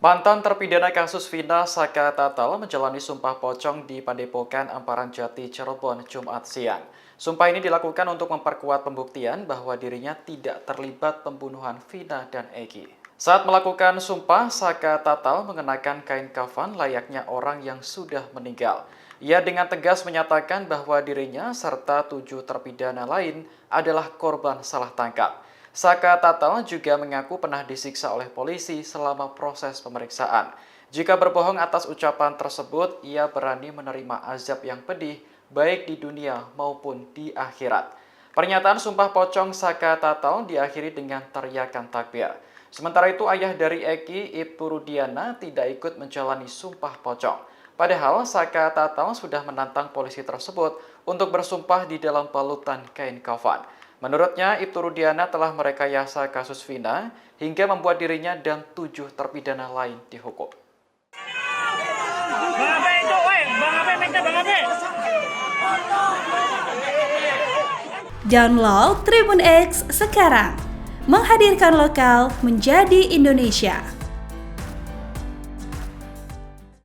Mantan terpidana kasus Vina Saka Tatal menjalani sumpah pocong di Padepokan Amparan Jati, Cirebon, Jumat siang. Sumpah ini dilakukan untuk memperkuat pembuktian bahwa dirinya tidak terlibat pembunuhan Vina dan Egi. Saat melakukan sumpah, Saka Tatal mengenakan kain kafan layaknya orang yang sudah meninggal. Ia dengan tegas menyatakan bahwa dirinya serta 7 terpidana lain adalah korban salah tangkap. Saka Tatal juga mengaku pernah disiksa oleh polisi selama proses pemeriksaan. Jika berbohong atas ucapan tersebut, ia berani menerima azab yang pedih baik di dunia maupun di akhirat. Pernyataan sumpah pocong Saka Tatal diakhiri dengan teriakan takbir. Sementara itu ayah dari Eki, Ibtu Rudiana, tidak ikut menjalani sumpah pocong. Padahal Saka Tatal sudah menantang polisi tersebut untuk bersumpah di dalam balutan kain kafan. Menurutnya, Ibtu Rudiana telah merekayasa kasus Vina hingga membuat dirinya dan 7 terpidana lain dihukum. Download Tribun X sekarang, menghadirkan lokal menjadi Indonesia.